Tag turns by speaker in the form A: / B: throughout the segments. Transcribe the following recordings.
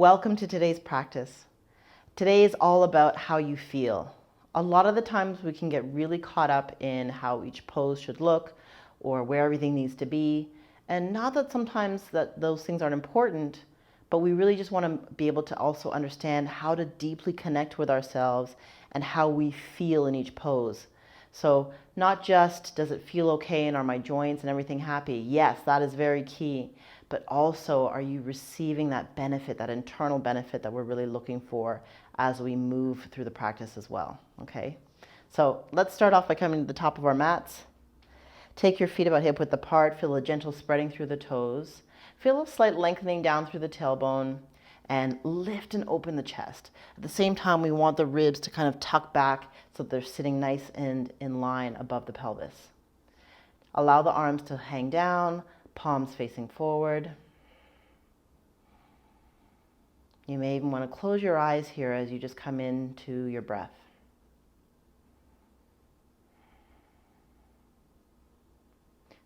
A: Welcome to today's practice. Today is all about how you feel. A lot of the times we can get really caught up in how each pose should look or where everything needs to be. And not that sometimes those things aren't important, but we really just want to be able to also understand how to deeply connect with ourselves and how we feel in each pose. So not just does it feel okay and are my joints and everything happy? Yes, that is very key. But also, are you receiving that benefit, that internal benefit that we're really looking for as we move through the practice as well? Okay, so let's start off by coming to the top of our mats. Take your feet about hip width apart. Feel a gentle spreading through the toes. Feel a slight lengthening down through the tailbone and lift and open the chest. At the same time, we want the ribs to kind of tuck back so that they're sitting nice and in line above the pelvis. Allow the arms to hang down, palms facing forward. You may even want to close your eyes here as you just come into your breath.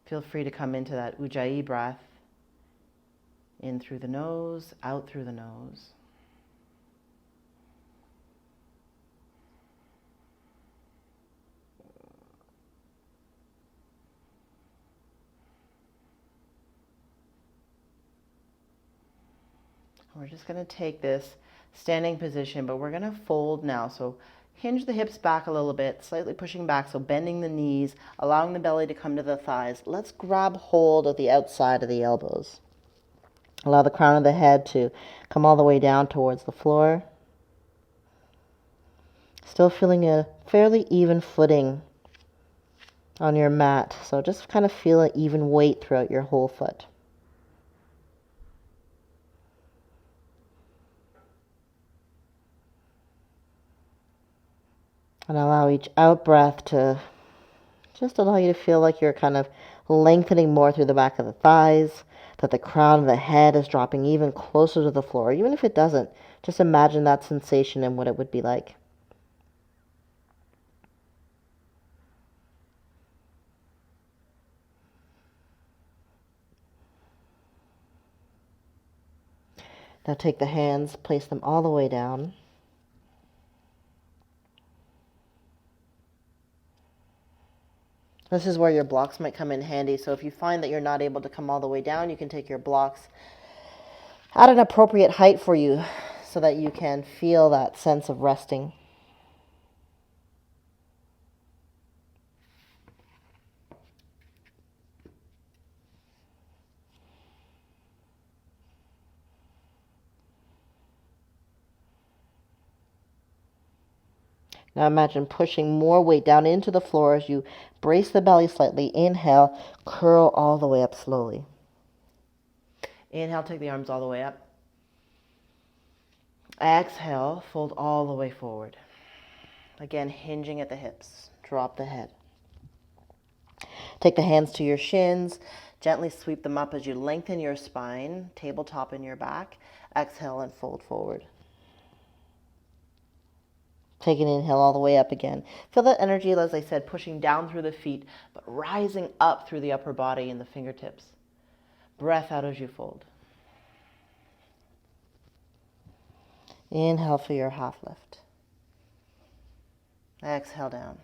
A: Feel free to come into that Ujjayi breath, in through the nose, out through the nose. We're just going to take this standing position, but we're going to fold now. So hinge the hips back a little bit, slightly pushing back, so bending the knees, allowing the belly to come to the thighs. Let's grab hold of the outside of the elbows. Allow the crown of the head to come all the way down towards the floor. Still feeling a fairly even footing on your mat. So just kind of feel an even weight throughout your whole foot. And allow each out breath to just allow you to feel like you're kind of lengthening more through the back of the thighs, that the crown of the head is dropping even closer to the floor. Even if it doesn't, just imagine that sensation and what it would be like. Now take the hands, place them all the way down. This is where your blocks might come in handy. So if you find that you're not able to come all the way down, you can take your blocks at an appropriate height for you so that you can feel that sense of resting. Now imagine pushing more weight down into the floor as you brace the belly slightly. Inhale, curl all the way up slowly. Inhale, take the arms all the way up. Exhale, fold all the way forward. Again, hinging at the hips. Drop the head. Take the hands to your shins. Gently sweep them up as you lengthen your spine, tabletop in your back. Exhale and fold forward. Take an inhale all the way up again. Feel that energy, as I said, pushing down through the feet, but rising up through the upper body and the fingertips. Breath out as you fold. Inhale for your half lift. Exhale down.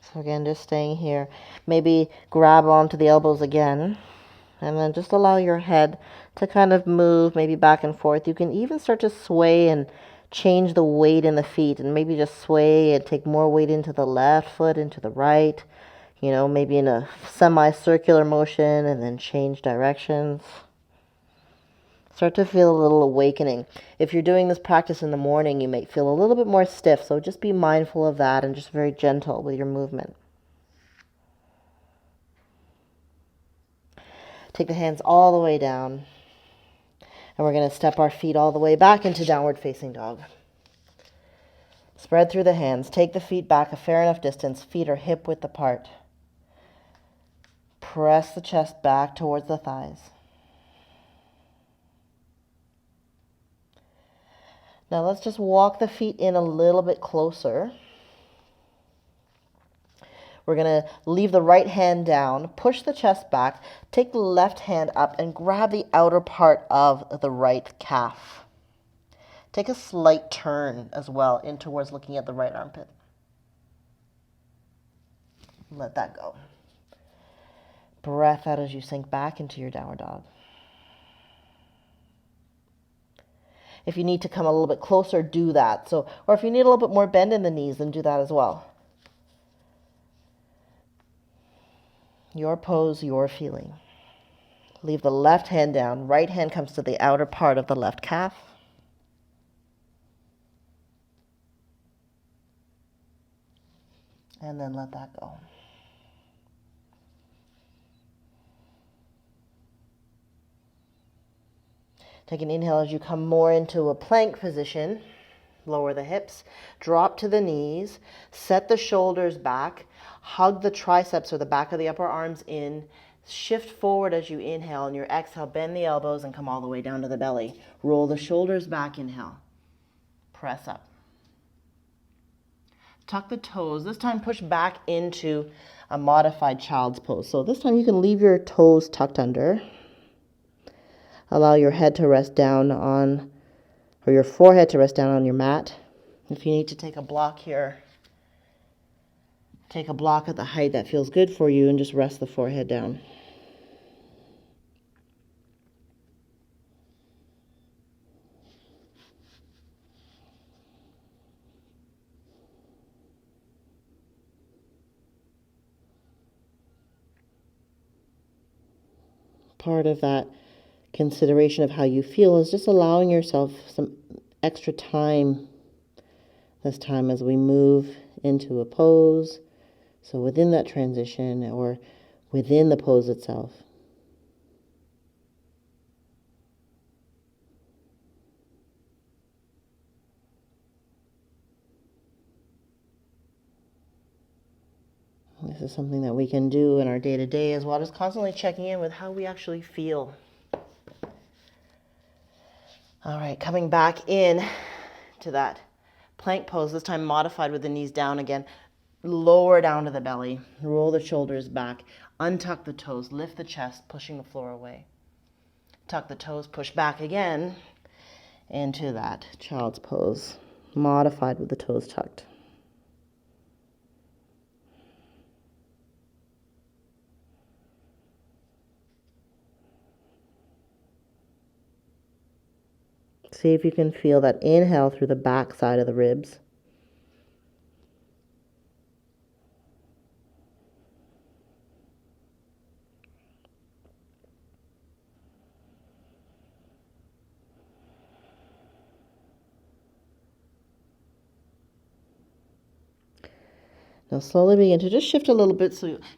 A: So again, just staying here. Maybe grab onto the elbows again. And then just allow your head to kind of move, maybe back and forth. You can even start to sway and change the weight in the feet, and maybe just sway and take more weight into the left foot, into the right, maybe in a semicircular motion, and then change directions. Start to feel a little awakening. If you're doing this practice in the morning, you may feel a little bit more stiff, so just be mindful of that and just very gentle with your movement. Take the hands all the way down. And we're going to step our feet all the way back into downward facing dog. Spread through the hands. Take the feet back a fair enough distance. Feet are hip width apart. Press the chest back towards the thighs. Now let's just walk the feet in a little bit closer. We're going to leave the right hand down, push the chest back, take the left hand up and grab the outer part of the right calf. Take a slight turn as well in towards looking at the right armpit. Let that go. Breath out as you sink back into your downward dog. If you need to come a little bit closer, do that. Or if you need a little bit more bend in the knees, then do that as well. Your pose, your feeling. Leave the left hand down. Right hand comes to the outer part of the left calf. And then let that go. Take an inhale as you come more into a plank position. Lower the hips, drop to the knees, set the shoulders back, hug the triceps or the back of the upper arms in, shift forward as you inhale, and your exhale, bend the elbows and come all the way down to the belly. Roll the shoulders back, inhale. Press up. Tuck the toes. This time push back into a modified child's pose. So this time you can leave your toes tucked under. Allow your head to rest down on, or your forehead to rest down on your mat. If you need to take a block here, take a block at the height that feels good for you and just rest the forehead down. Part of that consideration of how you feel is just allowing yourself some extra time this time as we move into a pose. So within that transition or within the pose itself. This is something that we can do in our day-to-day as well, just constantly checking in with how we actually feel. All right, coming back in to that plank pose, this time modified with the knees down again. Lower down to the belly, roll the shoulders back, untuck the toes, lift the chest, pushing the floor away. Tuck the toes, push back again into that child's pose, modified with the toes tucked. See if you can feel that inhale through the back side of the ribs. Now slowly begin to just shift a little bit,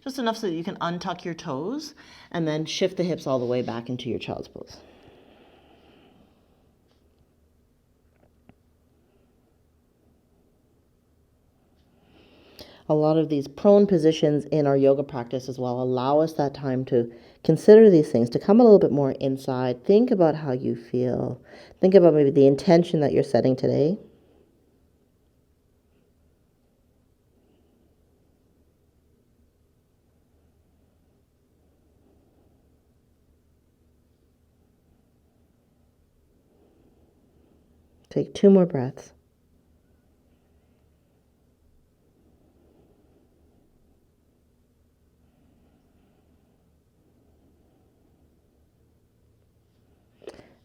A: just enough so that you can untuck your toes and then shift the hips all the way back into your child's pose. A lot of these prone positions in our yoga practice as well allow us that time to consider these things, to come a little bit more inside. Think about how you feel. Think about maybe the intention that you're setting today. Take 2 more breaths.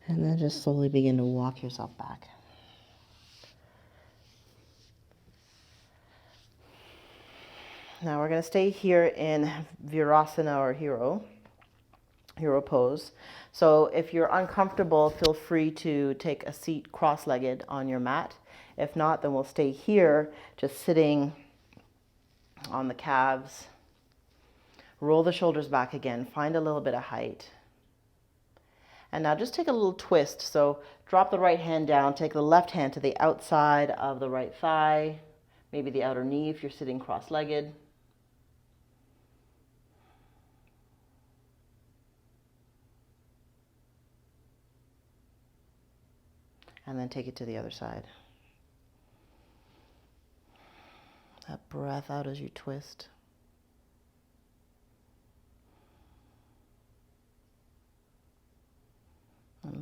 A: And then just slowly begin to walk yourself back. Now we're going to stay here in Virasana or hero pose. So if you're uncomfortable, feel free to take a seat cross-legged on your mat. If not, then we'll stay here, just sitting on the calves. Roll the shoulders back again. Find a little bit of height. And now just take a little twist. So drop the right hand down, take the left hand to the outside of the right thigh, maybe the outer knee if you're sitting cross-legged. And then take it to the other side. That breath out as you twist.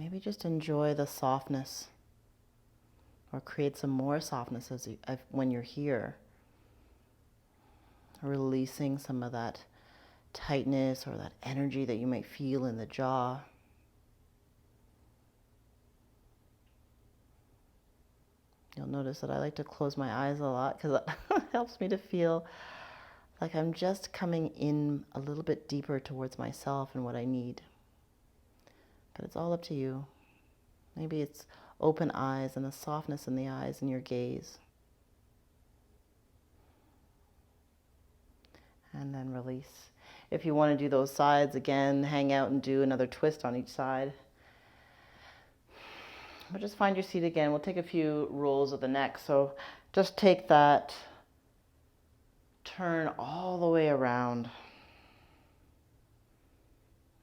A: maybe just enjoy the softness, or create some more softness when you're here. Releasing some of that tightness or that energy that you might feel in the jaw. You'll notice that I like to close my eyes a lot because it helps me to feel like I'm just coming in a little bit deeper towards myself and what I need. But it's all up to you. Maybe it's open eyes and the softness in the eyes and your gaze. And then release. If you want to do those sides again, hang out and do another twist on each side. But just find your seat again. We'll take a few rolls of the neck. So just take that turn all the way around.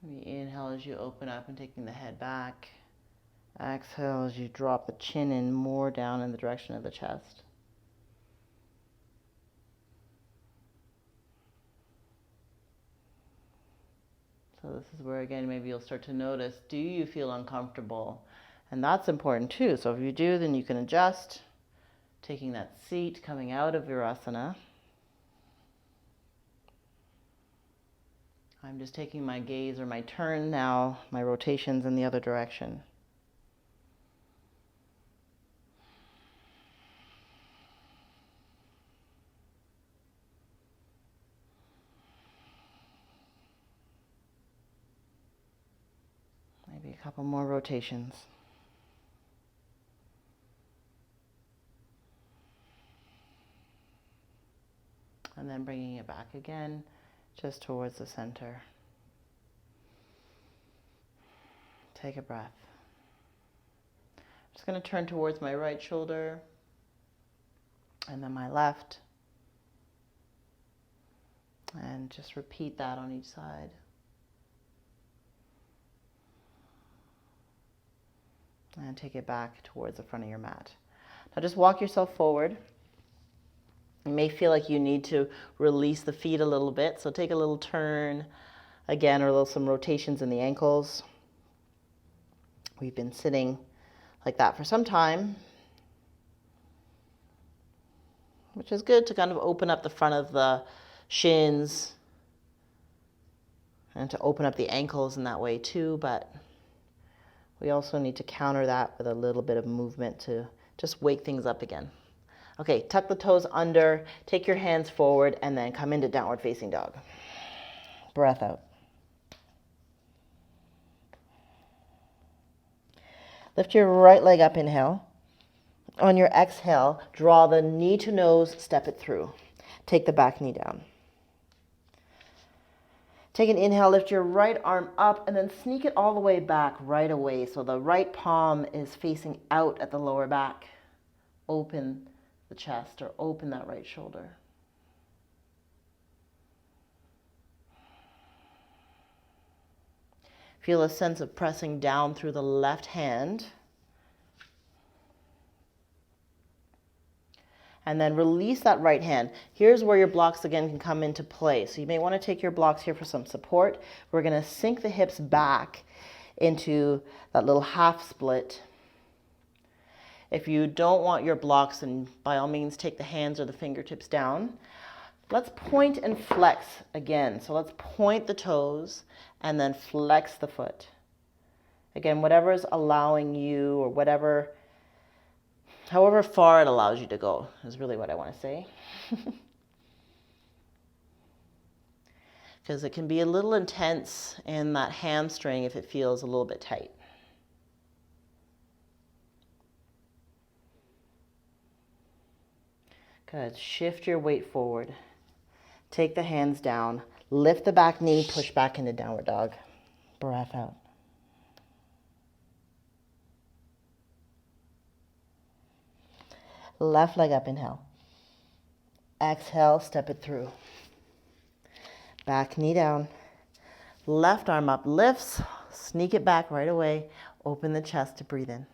A: Maybe inhale as you open up and taking the head back. Exhale as you drop the chin in more down in the direction of the chest. So this is where, again, maybe you'll start to notice, do you feel uncomfortable? And that's important too. So if you do, then you can adjust, taking that seat, coming out of Virasana. I'm just taking my gaze or my turn now, my rotations in the other direction. Maybe a couple more rotations. And then bringing it back again, just towards the center. Take a breath. I'm just going to turn towards my right shoulder and then my left. And just repeat that on each side. And take it back towards the front of your mat. Now just walk yourself forward. You may feel like you need to release the feet a little bit, so take a little turn again, or some rotations in the ankles. We've been sitting like that for some time, which is good to kind of open up the front of the shins and to open up the ankles in that way too, but we also need to counter that with a little bit of movement to just wake things up again. Okay, tuck the toes under, take your hands forward, and then come into downward facing dog. Breath out. Lift your right leg up, inhale. On your exhale, draw the knee to nose, step it through. Take the back knee down. Take an inhale, lift your right arm up, and then sneak it all the way back right away. So the right palm is facing out at the lower back. Open the chest or open that right shoulder. Feel a sense of pressing down through the left hand. And then release that right hand. Here's where your blocks again can come into play. So you may want to take your blocks here for some support. We're going to sink the hips back into that little half split. If you don't want your blocks, then by all means take the hands or the fingertips down. Let's point and flex again. So let's point the toes and then flex the foot. Again, whatever is allowing you, or however far it allows you to go is really what I want to say. Because it can be a little intense in that hamstring if it feels a little bit tight. Good. Shift your weight forward. Take the hands down. Lift the back knee. Push back into downward dog. Breath out. Left leg up, inhale. Exhale, step it through. Back knee down. Left arm up, lifts. Sneak it back right away. Open the chest to breathe in.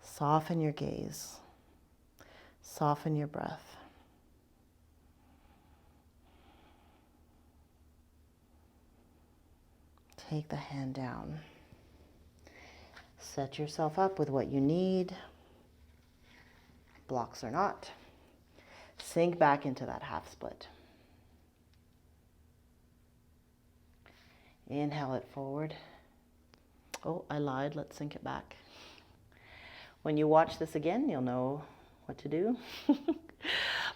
A: Soften your gaze. Soften your breath. take the hand down. Set yourself up with what you need, blocks or not. Sink back into that half split. Inhale it forward. Oh, I lied. Let's sink it back. When you watch this again, you'll know what to do.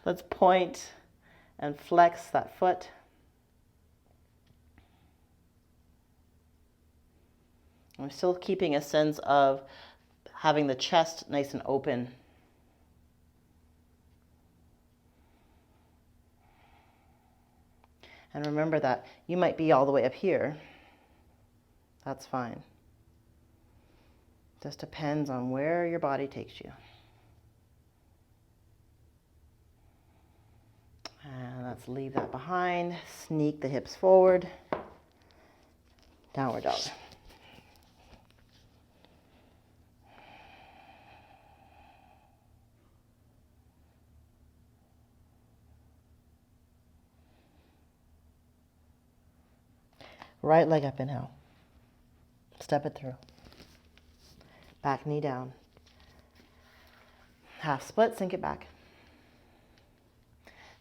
A: Let's point and flex that foot. I'm still keeping a sense of having the chest nice and open. And remember that you might be all the way up here. That's fine. Just depends on where your body takes you. And let's leave that behind. Sneak the hips forward. Downward dog. Right leg up, inhale. Step it through. Back knee down. Half split, sink it back.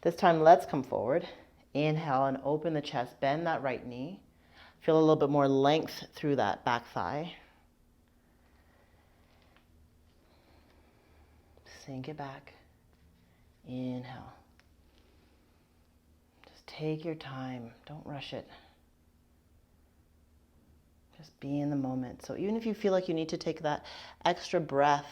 A: This time, let's come forward. Inhale and open the chest. Bend that right knee. Feel a little bit more length through that back thigh. Sink it back. Inhale. Just take your time. Don't rush it. Just be in the moment. So even if you feel like you need to take that extra breath,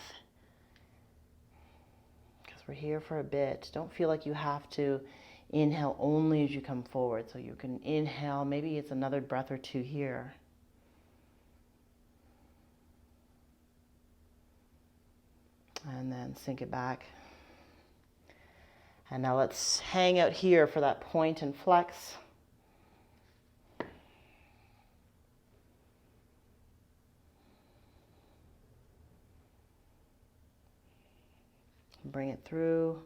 A: because we're here for a bit, don't feel like you have to inhale only as you come forward. So you can inhale, maybe it's another breath or two here. And then sink it back. And now let's hang out here for that point and flex. Bring it through.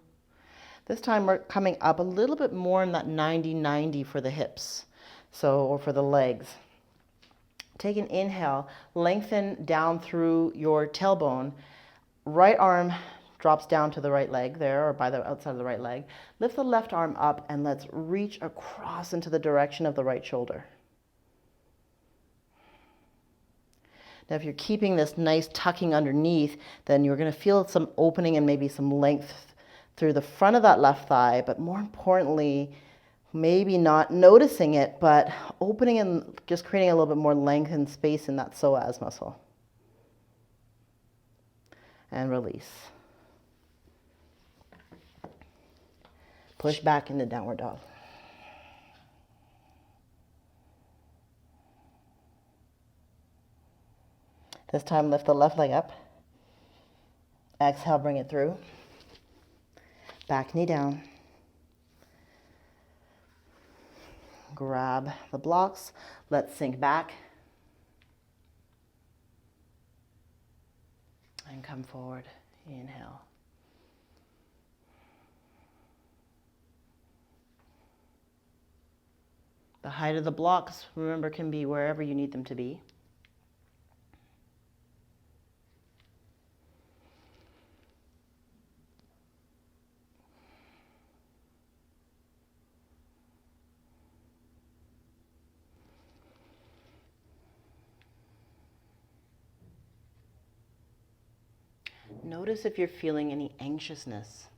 A: This time we're coming up a little bit more in that 90-90 for the hips, or for the legs. Take an inhale, lengthen down through your tailbone. Right arm drops down to the right leg there, or by the outside of the right leg. Lift the left arm up and let's reach across into the direction of the right shoulder. Now, if you're keeping this nice tucking underneath, then you're going to feel some opening and maybe some length through the front of that left thigh, but more importantly, maybe not noticing it, but opening and just creating a little bit more length and space in that psoas muscle. And release. Push back into downward dog. This time, lift the left leg up. Exhale, bring it through. Back knee down. Grab the blocks. Let's sink back. And come forward. Inhale. The height of the blocks, remember, can be wherever you need them to be. Notice if you're feeling any anxiousness.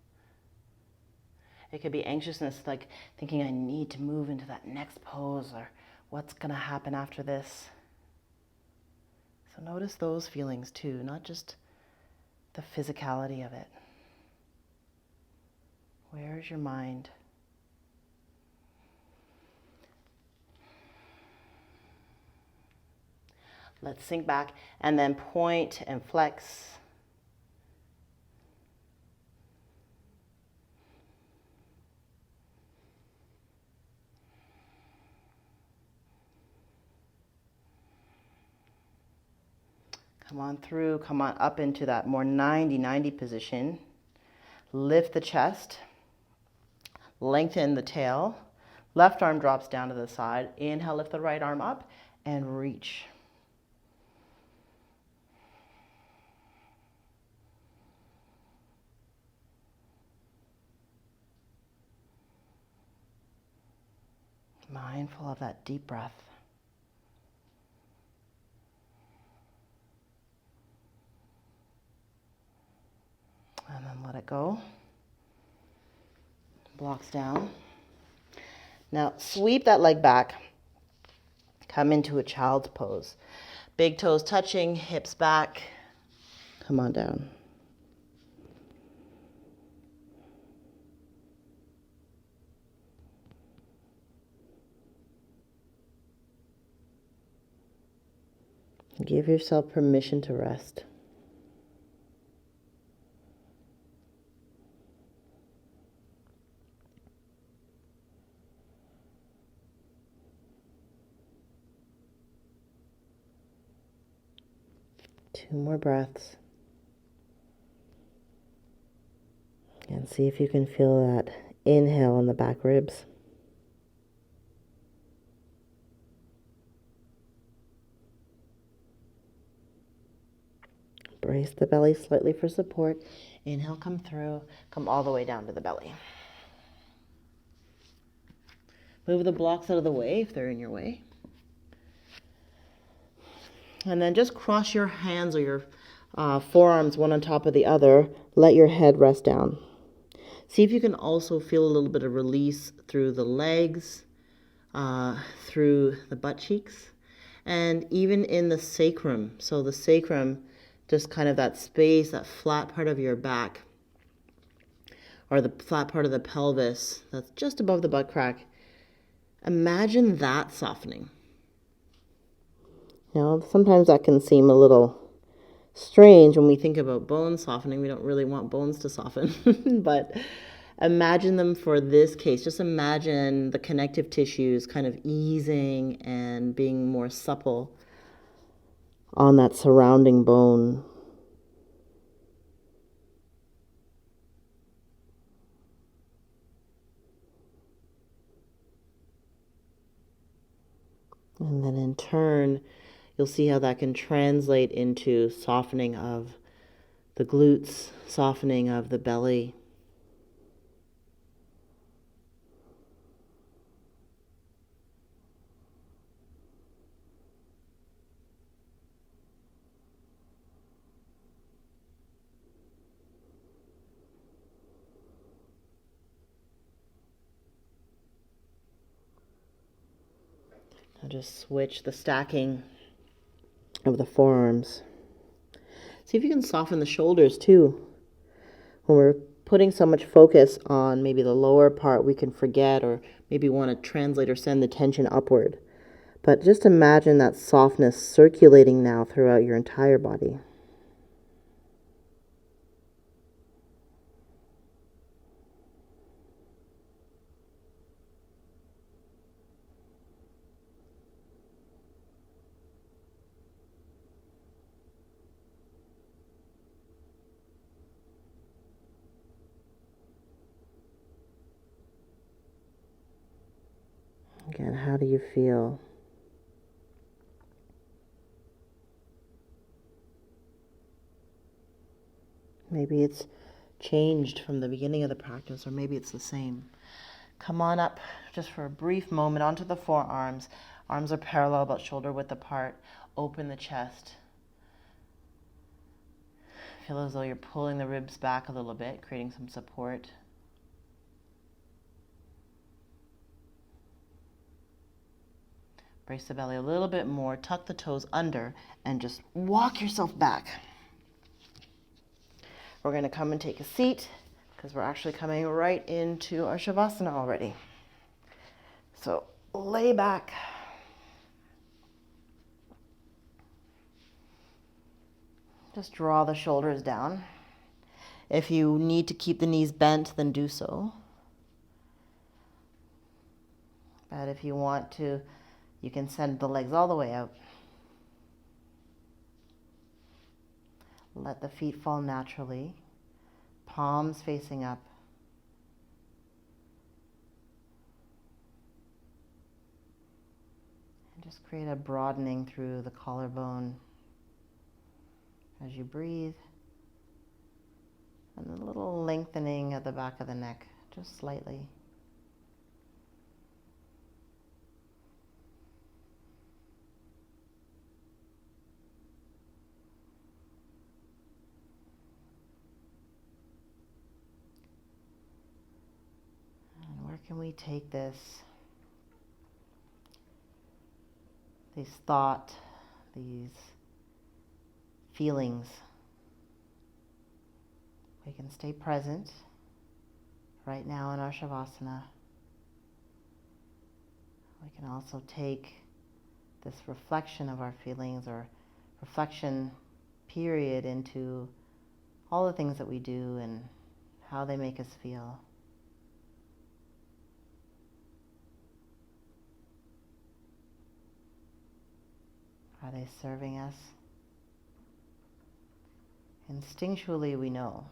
A: It could be anxiousness like thinking I need to move into that next pose, or what's going to happen after this. So notice those feelings too, not just the physicality of it. Where's your mind? Let's sink back and then point and flex. Come on through, come on up into that more 90-90 position. Lift the chest, lengthen the tail. Left arm drops down to the side. Inhale, lift the right arm up. and reach. Mindful of that deep breath. And then let it go. Blocks down. Now sweep that leg back. Come into a child's pose. Big toes touching, hips back. Come on down. Give yourself permission to rest. Two more breaths. And see if you can feel that inhale in the back ribs. Brace the belly slightly for support. Inhale, come through. Come all the way down to the belly. Move the blocks out of the way if they're in your way. And then just cross your hands or your forearms one on top of the other. Let your head rest down. See if you can also feel a little bit of release through the legs, through the butt cheeks, and even in the sacrum. So the sacrum, just kind of that space, that flat part of your back, or the flat part of the pelvis that's just above the butt crack. Imagine that softening. You know, sometimes that can seem a little strange when we think about bone softening. We don't really want bones to soften, but imagine them for this case. Just imagine the connective tissues kind of easing and being more supple on that surrounding bone. And then in turn, you'll see how that can translate into softening of the glutes, softening of the belly. I'll just switch the stacking of the forearms. See if you can soften the shoulders too. When we're putting so much focus on maybe the lower part, we can forget or maybe want to translate or send the tension upward. But just imagine that softness circulating now throughout your entire body. Again, how do you feel? Maybe it's changed from the beginning of the practice, or maybe it's the same. Come on up just for a brief moment onto the forearms. Arms are parallel, about shoulder width apart. Open the chest. Feel as though you're pulling the ribs back a little bit, creating some support. Brace the belly a little bit more, tuck the toes under, and just walk yourself back. We're going to come and take a seat because we're actually coming right into our Shavasana already. So lay back. Just draw the shoulders down. If you need to keep the knees bent, then do so. But if you want to, you can send the legs all the way out. Let the feet fall naturally. Palms facing up. And Just create a broadening through the collarbone as you breathe, and a little lengthening at the back of the neck, just slightly. And where can we take this? These thoughts, these feelings. We can stay present right now in our Shavasana. We can also take this reflection of our feelings or reflection period into all the things that we do and how they make us feel. Are they serving us? Instinctually, we know.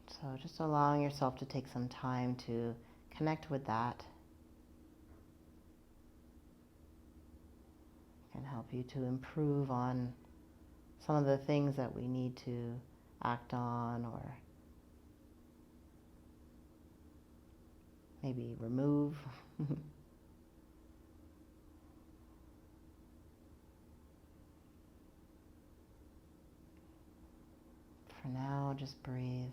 A: So just allowing yourself to take some time to connect with that can help you to improve on some of the things that we need to act on or maybe remove. For now, just breathe.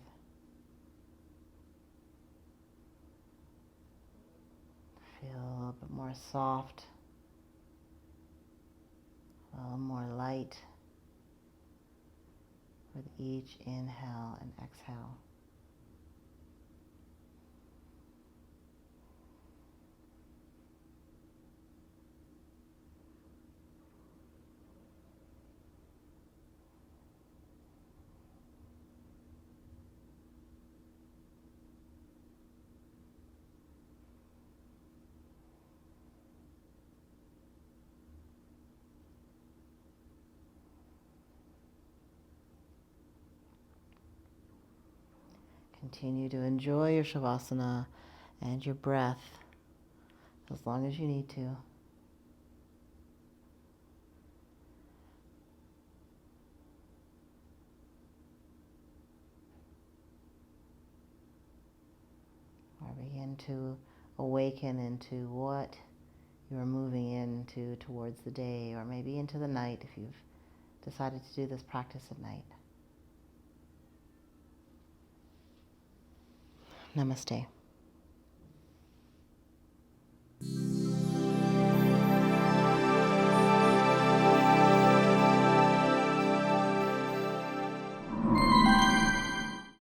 A: Feel a bit more soft, a little more light with each inhale and exhale. Continue to enjoy your Shavasana and your breath as long as you need to. Or begin to awaken into what you're moving into towards the day, or maybe into the night if you've decided to do this practice at night. Namaste.